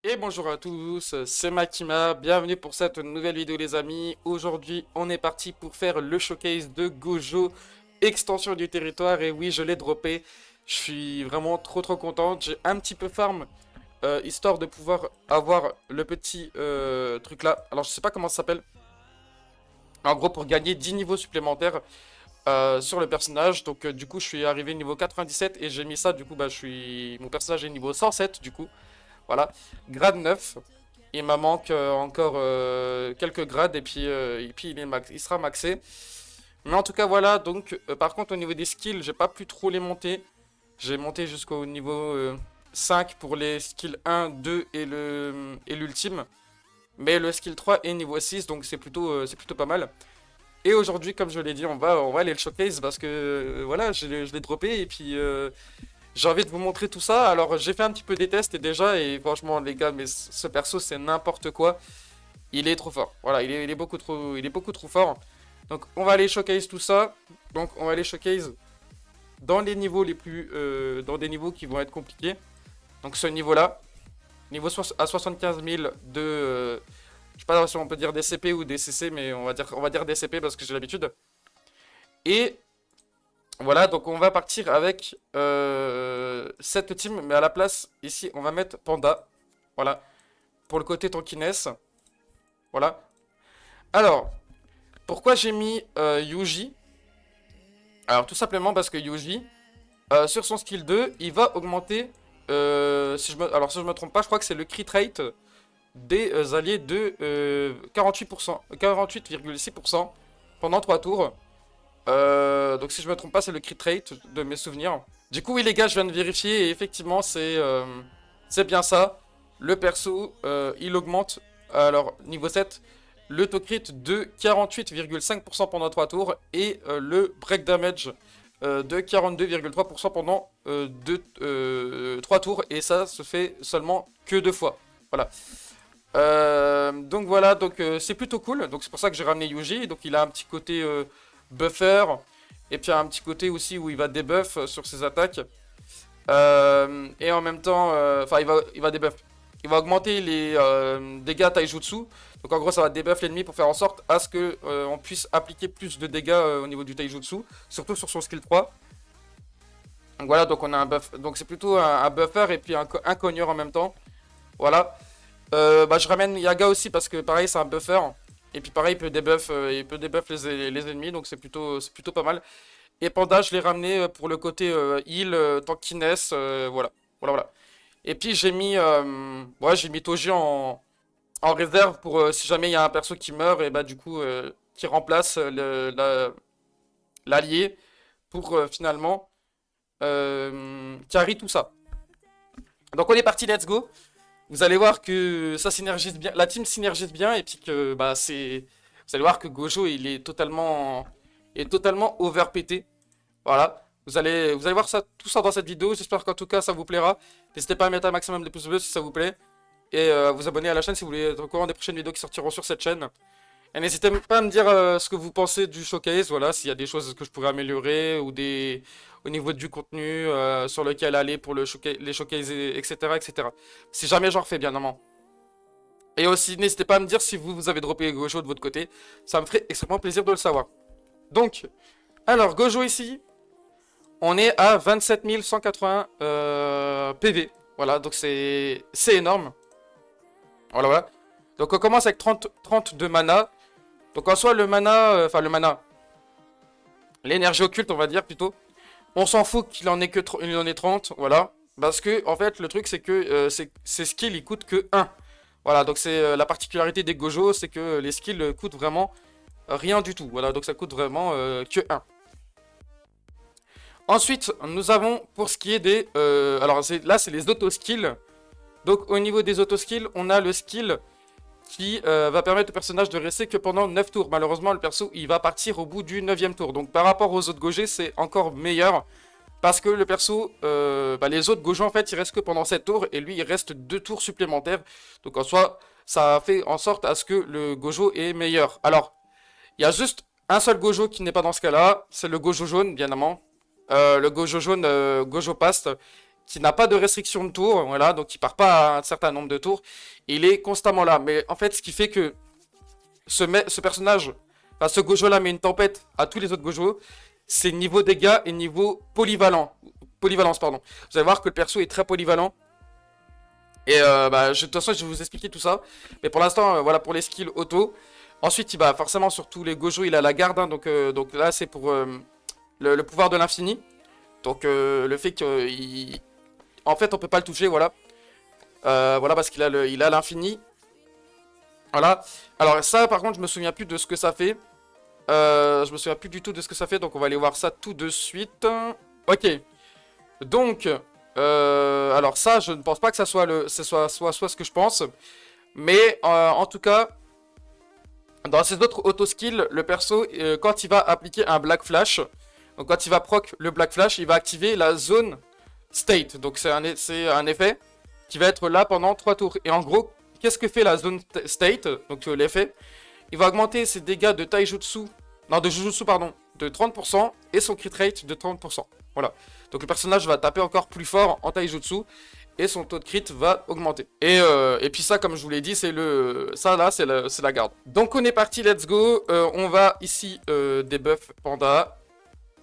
Et bonjour à tous, c'est Makima, bienvenue pour cette nouvelle vidéo les amis. Aujourd'hui on est parti pour faire le showcase de Gojo, extension du territoire, et oui je l'ai droppé. Je suis vraiment trop content, j'ai un petit peu farm, histoire de pouvoir avoir le petit truc là. Alors je sais pas comment ça s'appelle, en gros pour gagner 10 niveaux supplémentaires sur le personnage. Donc du coup je suis arrivé niveau 97 et j'ai mis ça, du coup mon personnage est niveau 107 du coup. Voilà, grade 9. Il me manque encore quelques grades et puis il sera maxé. Mais en tout cas voilà, donc par contre au niveau des skills, j'ai pas pu trop les monter. J'ai monté jusqu'au niveau 5 pour les skills 1, 2 et l'ultime. Mais le skill 3 est niveau 6, donc c'est plutôt pas mal. Et aujourd'hui, comme je l'ai dit, on va aller le showcase parce que voilà, je l'ai droppé et puis j'ai envie de vous montrer tout ça. Alors, j'ai fait un petit peu des tests et déjà, et franchement, les gars, mais ce perso, c'est n'importe quoi. Il est trop fort. Voilà, il est beaucoup trop fort. Donc, on va aller showcase tout ça. Donc, on va aller showcase dans les niveaux dans des niveaux qui vont être compliqués. Donc, ce niveau-là, à 75 000 de. Je sais pas si on peut dire DCP ou DCC, mais on va dire DCP parce que j'ai l'habitude. Et voilà, donc on va partir avec cette team, mais à la place, ici, on va mettre Panda. Voilà, pour le côté tankiness. Voilà. Alors, pourquoi j'ai mis Yuji? Alors, tout simplement parce que Yuji, sur son skill 2, il va augmenter, alors si je me trompe pas, je crois que c'est le crit rate des alliés de 48%, 48,6% pendant 3 tours. Donc si je me trompe pas, c'est le crit rate de mes souvenirs. Du coup, oui les gars, je viens de vérifier et effectivement, c'est bien ça. Le perso, il augmente, alors niveau 7, le taux crit de 48,5% pendant 3 tours et le break damage de 42,3% pendant 3 tours, et ça se fait seulement que 2 fois. Voilà. Donc voilà, donc c'est plutôt cool. Donc c'est pour ça que j'ai ramené Yuji. Donc il a un petit côté buffer. Et puis un petit côté aussi où il va debuff sur ses attaques. Et en même temps, enfin il va debuff. Il va augmenter les dégâts taijutsu. Donc en gros ça va debuff l'ennemi pour faire en sorte à ce que on puisse appliquer plus de dégâts au niveau du taijutsu. Surtout sur son skill 3. Donc voilà, donc on a un buff. Donc c'est plutôt un buffer et puis un cogneur en même temps. Voilà. Je ramène Yaga aussi parce que pareil c'est un buffer. Et puis pareil il peut debuff les ennemis, donc c'est plutôt pas mal. Et Panda je l'ai ramené pour le côté heal, tankiness, voilà. Voilà voilà. Et puis j'ai mis Toji en réserve pour si jamais il y a un perso qui meurt, et bah du coup qui remplace l'allié pour finalement carry tout ça. Donc on est parti, let's go. Vous allez voir que ça synergise bien, la team synergise bien, et puis que vous allez voir que Gojo il est totalement overpété. Voilà. Vous allez voir ça, tout ça dans cette vidéo. J'espère qu'en tout cas ça vous plaira. N'hésitez pas à mettre un maximum de pouces bleus si ça vous plaît. Et vous abonner à la chaîne si vous voulez être au courant des prochaines vidéos qui sortiront sur cette chaîne. Et n'hésitez pas à me dire ce que vous pensez du showcase, voilà, s'il y a des choses que je pourrais améliorer ou au niveau du contenu sur lequel aller pour les showcases, etc., etc. Si jamais j'en refais bien, non. Et aussi, n'hésitez pas à me dire si vous avez droppé Gojo de votre côté, ça me ferait extrêmement plaisir de le savoir. Donc, alors Gojo ici, on est à 27 180 PV, voilà, donc c'est énorme. Voilà, voilà. Donc on commence avec 30 de mana. Donc en soi, le mana, l'énergie occulte, on va dire plutôt. On s'en fout qu'il en ait il en ait 30, voilà. Parce que, en fait, le truc, c'est que ces skills, ils coûtent que 1. Voilà, donc c'est la particularité des Gojo, c'est que les skills coûtent vraiment rien du tout. Voilà, donc ça coûte vraiment que 1. Ensuite, nous avons pour ce qui est des... alors là, c'est les auto-skills. Donc au niveau des auto-skills, on a le skill qui va permettre au personnage de rester que pendant 9 tours. Malheureusement, le perso, il va partir au bout du 9ème tour. Donc par rapport aux autres Gojo, c'est encore meilleur. Parce que le perso, les autres Gojo, en fait, ils restent que pendant 7 tours. Et lui, il reste 2 tours supplémentaires. Donc en soi, ça fait en sorte à ce que le Gojo est meilleur. Alors, il y a juste un seul Gojo qui n'est pas dans ce cas-là. C'est le Gojo jaune, bien évidemment. Le Gojo jaune, Gojo Past. qui n'a pas de restriction de tours, voilà, donc il part pas à un certain nombre de tours, il est constamment là. Mais en fait, ce qui fait que ce personnage, enfin ce Gojo là met une tempête à tous les autres Gojo, c'est niveau dégâts et niveau polyvalence, pardon. Vous allez voir que le perso est très polyvalent. Et bah, de toute façon, je vais vous expliquer tout ça. Mais pour l'instant, voilà pour les skills auto. Ensuite, il va forcément sur tous les Gojo, il a la garde, hein, donc là c'est pour le pouvoir de l'infini. Donc le fait qu'il... En fait, on peut pas le toucher, voilà. Voilà, parce qu'il a l'infini. Voilà. Alors ça, par contre, je me souviens plus de ce que ça fait. Je me souviens plus du tout de ce que ça fait, donc on va aller voir ça tout de suite. Ok. Donc, alors ça, je ne pense pas que ça soit soit ce que je pense. Mais en tout cas, dans ces autres auto-skills, le perso, quand il va appliquer un Black Flash, donc quand il va proc le Black Flash, il va activer la zone State. Donc c'est un effet qui va être là pendant 3 tours. Et en gros, qu'est-ce que fait la zone State? Donc l'effet, il va augmenter ses dégâts de Taijutsu, non de Jujutsu pardon, de 30% et son crit rate de 30%. Voilà. Donc le personnage va taper encore plus fort en Taijutsu et son taux de crit va augmenter. Et puis ça, comme je vous l'ai dit, c'est ça là, c'est la garde. Donc on est parti, let's go. On va ici debuff Panda.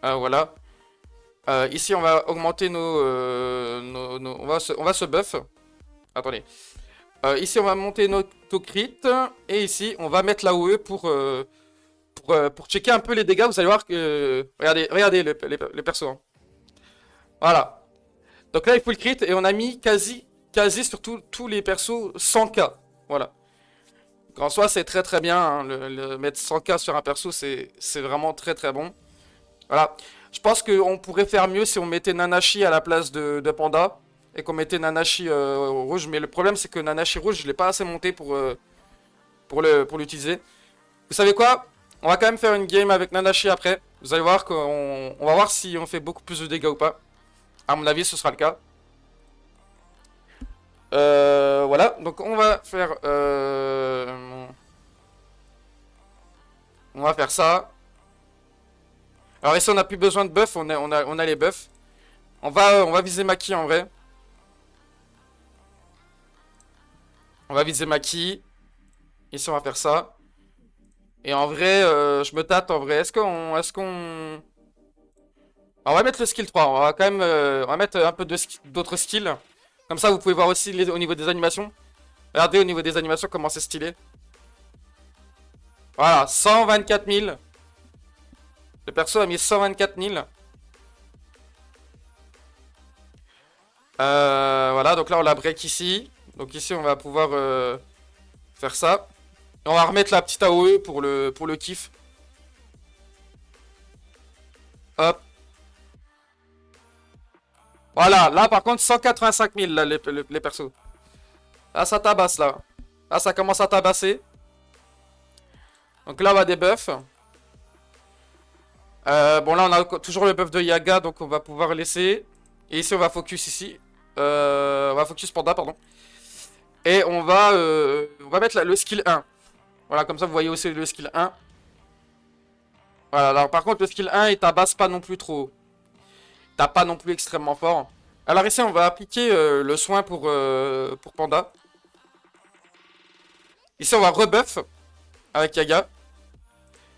Voilà. Ici, on va augmenter on va se buff. Attendez. Ici, on va monter notre crit. Et ici, on va mettre la OE pour checker un peu les dégâts. Vous allez voir que... regardez les persos. Hein. Voilà. Donc là, il faut le crit. Et on a mis quasi sur tous les persos 100k. Voilà. Donc, en soi, c'est très très bien. Hein. Mettre 100k sur un perso, c'est vraiment très très bon. Voilà. Je pense qu'on pourrait faire mieux si on mettait Nanashi à la place de Panda. Et qu'on mettait Nanashi rouge. Mais le problème, c'est que Nanashi rouge, je l'ai pas assez monté pour l'utiliser. Vous savez quoi? On va quand même faire une game avec Nanashi après. Vous allez voir qu'on va voir si on fait beaucoup plus de dégâts ou pas. À mon avis, ce sera le cas. Voilà. Donc on va faire... on va faire ça. Alors ici on n'a plus besoin de buff, on a les buffs. On va viser Maki en vrai. On va viser Maki. Ici on va faire ça. Et en vrai, je me tâte en vrai. Est-ce qu'on... On va mettre le skill 3. On va quand même... on va mettre un peu d'autres skills. Comme ça vous pouvez voir aussi au niveau des animations. Regardez au niveau des animations comment c'est stylé. Voilà, 124 000. Le perso a mis 124 000. Voilà, donc là on la break ici. Donc ici on va pouvoir faire ça. Et on va remettre la petite AOE pour le kiff. Hop. Voilà, là par contre 185 000 là, les persos. Là ça tabasse là. Là ça commence à tabasser. Donc là on va debuff. Bon là on a toujours le buff de Yaga, donc on va pouvoir laisser. Et ici on va focus ici. On va focus Panda, pardon. Et on va mettre le skill 1. Voilà, comme ça vous voyez aussi le skill 1. Voilà, alors par contre le skill 1 il tabasse pas non plus trop. Il tape pas non plus extrêmement fort. Alors ici on va appliquer le soin pour Panda. Ici on va rebuff avec Yaga.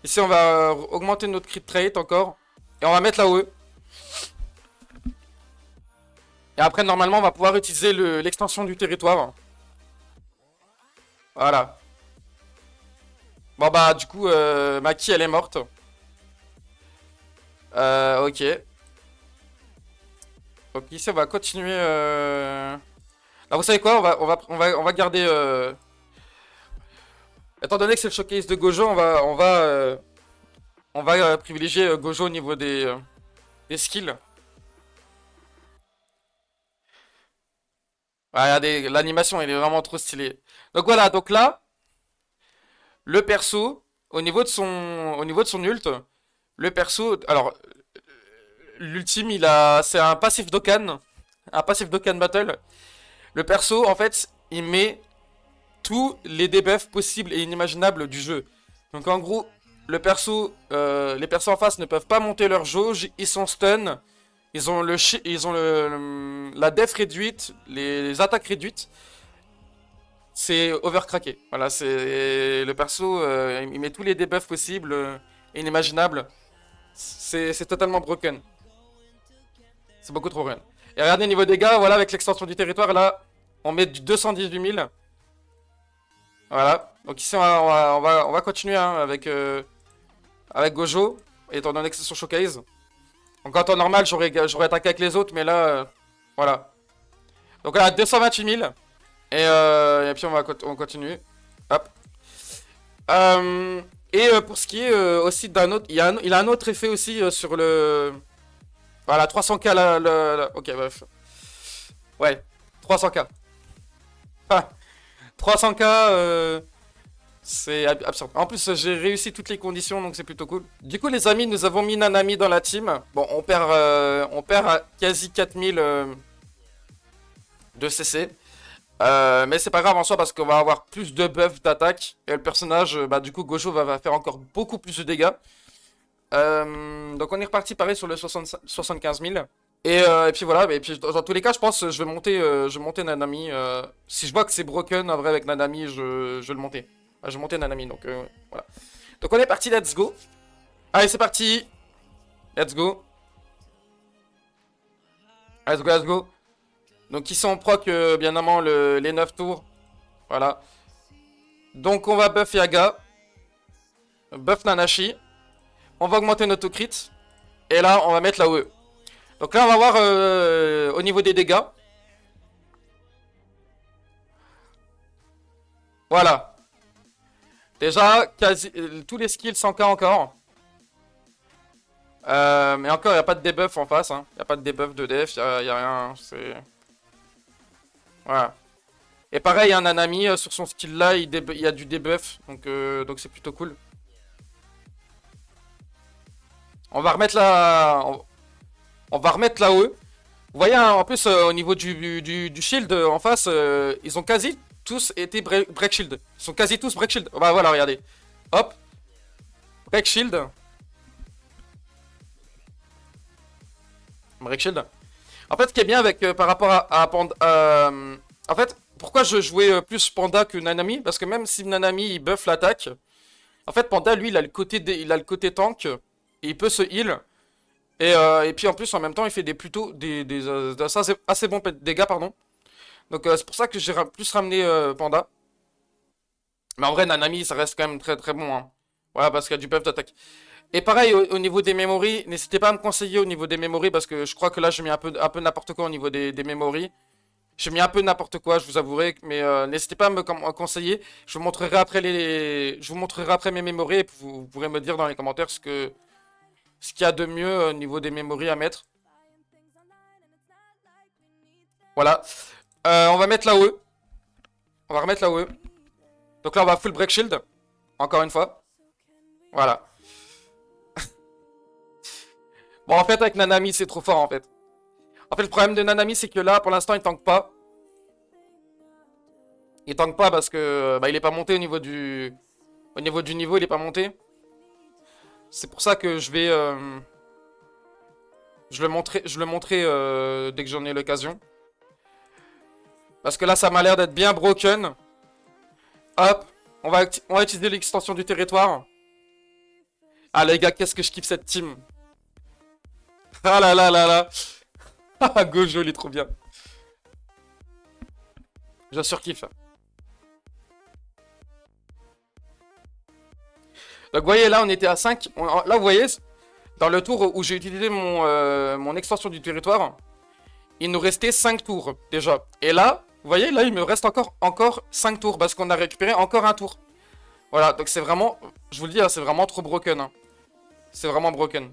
Ici on va augmenter notre crit rate encore. Et on va mettre la OE. Et après normalement on va pouvoir utiliser l'extension du territoire. Voilà. Bon bah du coup Maki elle est morte. Ok. Donc ici on va continuer. Alors vous savez quoi, on va garder. Étant donné que c'est le showcase de Gojo, on va privilégier Gojo au niveau des skills. Ah, regardez, l'animation elle est vraiment trop stylée. Donc voilà, donc là, le perso, au niveau de son ult, le perso, alors l'ultime c'est un passif Dokkan, battle. Le perso en fait, il met tous les debuffs possibles et inimaginables du jeu. Donc en gros, les persos en face ne peuvent pas monter leur jauge, ils sont stun, ils ont la def réduite, les attaques réduites. C'est overcracké. Voilà, c'est le perso, il met tous les debuffs possibles, inimaginables. C'est totalement broken. C'est beaucoup trop run. Et regardez niveau dégâts, voilà, avec l'extension du territoire, là, on met du 218 000. Voilà. Donc ici, on va continuer hein, avec Gojo, étant donné que c'est son showcase. Donc en temps normal, j'aurais attaqué avec les autres, mais là, voilà. Donc là, 228 000. Et puis on continue. Hop. Pour ce qui est aussi d'un autre, il a un autre effet aussi sur le... Voilà, 300k ok, bref. Ouais, 300k. Ah, 300k, c'est absurde. En plus, j'ai réussi toutes les conditions, donc c'est plutôt cool. Du coup, les amis, nous avons mis Nanami dans la team. Bon, on perd à quasi 4000 de CC. Mais c'est pas grave en soi parce qu'on va avoir plus de buffs d'attaque. Et le personnage, bah du coup, Gojo va faire encore beaucoup plus de dégâts. Donc on est reparti pareil sur le 75 000. Et puis voilà, et puis dans tous les cas, je pense je vais monter Nanami. Si je vois que c'est broken en vrai avec Nanami, je vais le monter. Ah, je vais monter Nanami, donc voilà. Donc on est parti, let's go. Allez, c'est parti. Let's go. Let's go, let's go. Donc ici on proc bien évidemment les 9 tours. Voilà. Donc on va buff Yaga. Buff Nanashi. On va augmenter notre crit. Et là on va mettre la OE. Donc là on va voir au niveau des dégâts. Voilà. Déjà, quasi, tous les skills 100k encore. Mais encore, il n'y a pas de debuff en face. Il n'y a pas de debuff de def, il n'y a rien. C'est... Voilà. Et pareil, un Nanami sur son skill là, il y a du debuff. Donc c'est plutôt cool. On va remettre la... On va remettre la OE. Vous voyez, hein, en plus, au niveau du shield en face, ils ont quasi tous été break shield. Ils sont quasi tous break shield. Bah voilà, regardez. Hop. Break shield. Break shield. En fait, ce qui est bien avec par rapport à Panda... en fait, pourquoi je jouais plus Panda que Nanami? Parce que même si Nanami, il buff l'attaque, en fait, Panda, lui, il a le côté, il a le côté tank. Et il peut se heal. Et puis en plus, en même temps, il fait plutôt des assez bons dégâts, pardon. Donc c'est pour ça que j'ai plus ramené Panda. Mais en vrai, Nanami, ça reste quand même très très bon. Hein. Voilà, parce qu'il y a du buff d'attaque. Et pareil, au niveau des memories, n'hésitez pas à me conseiller au niveau des memories, parce que je crois que là, je mets un peu n'importe quoi au niveau des memories. J'ai mis un peu n'importe quoi, je vous avouerai, mais n'hésitez pas à me conseiller. Je vous montrerai après je vous montrerai après mes memories et vous pourrez me dire dans les commentaires ce qu'il y a de mieux au niveau des memories à mettre. Voilà. On va mettre la OE. On va remettre la OE. Donc là, on va full break shield. Encore une fois. Voilà. Bon, en fait, avec Nanami, c'est trop fort, en fait. En fait, le problème de Nanami, c'est que là, pour l'instant, il tank pas. Il tank pas parce que bah, il est pas monté au niveau du... Au niveau du niveau, il est pas monté. C'est pour ça que je vais... je le montrerai dès que j'en ai l'occasion. Parce que là, ça m'a l'air d'être bien broken. Hop. On va utiliser l'extension du territoire. Ah les gars, qu'est-ce que je kiffe cette team. Ah là là là là. Ah, Gojo, il est trop bien. Je surkiffe. Donc vous voyez, là, on était à 5. Là, vous voyez, dans le tour où j'ai utilisé mon extension du territoire, il nous restait 5 tours déjà. Et là, vous voyez, là, il me reste encore 5 tours parce qu'on a récupéré encore un tour. Voilà, donc c'est vraiment, je vous le dis, hein, c'est vraiment trop broken. Hein. C'est vraiment broken.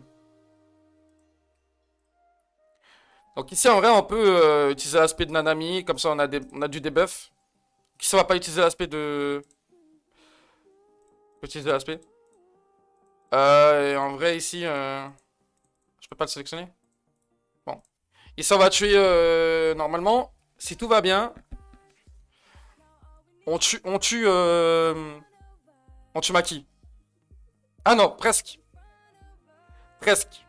Donc ici, en vrai, on peut utiliser l'aspect de Nanami, comme ça on a du debuff. Ici, on va pas utiliser l'aspect de... On peut utiliser l'aspect. Et en vrai, ici, je peux pas le sélectionner. Bon. Ici, on va tuer, normalement, si tout va bien, on tue Maki. Ah non, presque. Presque.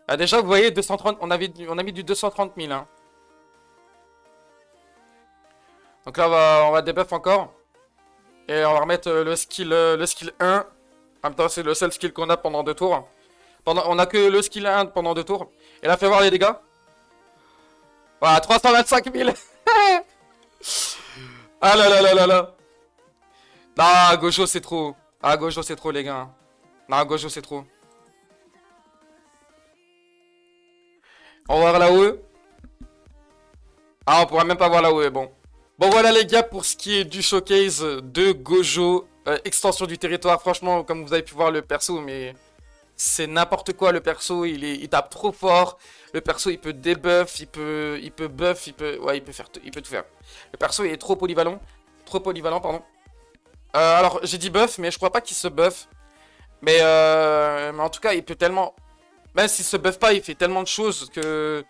Ah, déjà, vous voyez, 230, on a mis du 230 000. Hein. Donc là, on va debuff encore. Et on va remettre le skill 1. En même temps, c'est le seul skill qu'on a pendant 2 tours. On a que le skill 1 pendant 2 tours. Et là, fais voir les dégâts. Voilà, 325 000. Ah là là là là là. Ah, Gojo, c'est trop. Ah, Gojo, c'est trop, les gars. Non, Gojo, c'est trop. On va voir la OE. Ah, on pourra même pas voir la OE, bon. Bon, voilà, les gars, pour ce qui est du showcase de Gojo. Extension du territoire, franchement, comme vous avez pu voir le perso, mais... C'est n'importe quoi, le perso, il tape trop fort. Le perso, il peut debuff, il peut buff, ouais, il peut tout faire. Le perso, il est trop polyvalent. Trop polyvalent, pardon. Alors, j'ai dit buff, mais je crois pas qu'il se buff. Mais en tout cas, il peut tellement... Même s'il se buff pas, il fait tellement de choses que...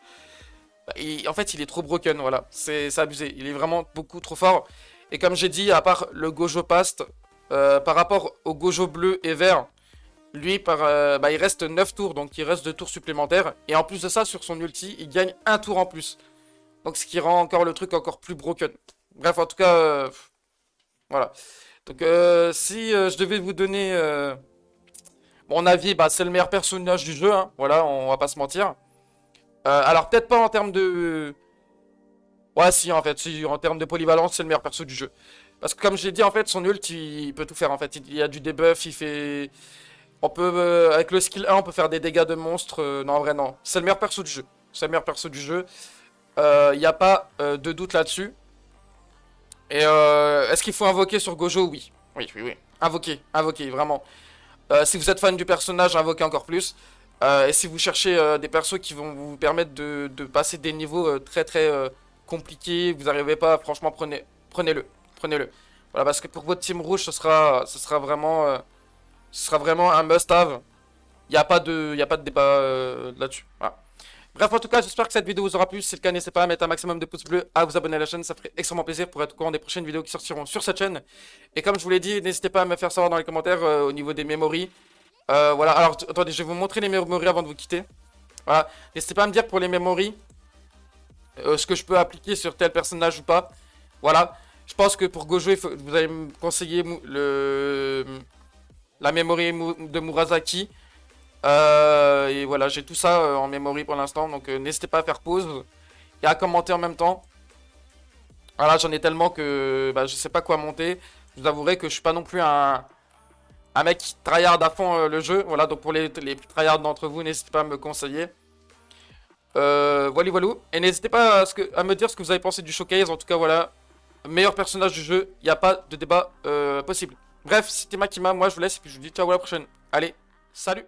En fait, il est trop broken, voilà. C'est abusé. Il est vraiment beaucoup trop fort. Et comme j'ai dit, à part le Gojo Past, par rapport au Gojo bleu et vert... Lui, il reste 9 tours, donc il reste 2 tours supplémentaires. Et en plus de ça, sur son ulti, il gagne un tour en plus. Donc ce qui rend encore le truc encore plus broken. Bref, en tout cas, voilà. Donc si je devais vous donner mon avis, bah, c'est le meilleur personnage du jeu, hein. Voilà, on va pas se mentir. Alors peut-être pas en termes de... Ouais, si, en fait, si, en termes de polyvalence, c'est le meilleur perso du jeu. Parce que comme je l'ai dit, en fait, son ult, il peut tout faire, en fait. Il y a du debuff, il fait... On peut, avec le skill 1, on peut faire des dégâts de monstres. Non, en vrai, non. C'est le meilleur perso du jeu. C'est le meilleur perso du jeu. Il n'y a pas de doute là-dessus. Et est-ce qu'il faut invoquer sur Gojo? Oui. Oui, oui, oui. Invoquer, invoquer, vraiment. Si vous êtes fan du personnage, invoquez encore plus. Et si vous cherchez des persos qui vont vous permettre de passer des niveaux très très compliqués, vous n'arrivez pas, franchement, prenez-le. Prenez-le. Voilà, parce que pour votre team rouge, ce sera vraiment un must-have. Y a pas de débat là-dessus. Voilà. Bref, en tout cas, j'espère que cette vidéo vous aura plu. Si c'est le cas, n'hésitez pas à mettre un maximum de pouces bleus, à vous abonner à la chaîne. Ça ferait extrêmement plaisir pour être au courant des prochaines vidéos qui sortiront sur cette chaîne. Et comme je vous l'ai dit, n'hésitez pas à me faire savoir dans les commentaires au niveau des memories. Voilà, alors attendez, je vais vous montrer les memories avant de vous quitter. Voilà, n'hésitez pas à me dire pour les memories ce que je peux appliquer sur tel personnage ou pas. Voilà, je pense que pour Gojo, vous allez me conseiller la memory de Murasaki. Et voilà, j'ai tout ça en memory pour l'instant, donc n'hésitez pas à faire pause et à commenter en même temps. Voilà, j'en ai tellement que bah, je sais pas quoi monter. Je vous avouerai que je suis pas non plus un mec qui tryhard à fond le jeu. Voilà, donc pour les tryhards d'entre vous, n'hésitez pas à me conseiller. Voilà, voilà. Et n'hésitez pas à me dire ce que vous avez pensé du showcase. En tout cas, voilà, meilleur personnage du jeu, il n'y a pas de débat possible. Bref, c'était Makima, moi je vous laisse et puis je vous dis ciao à la prochaine. Allez, salut!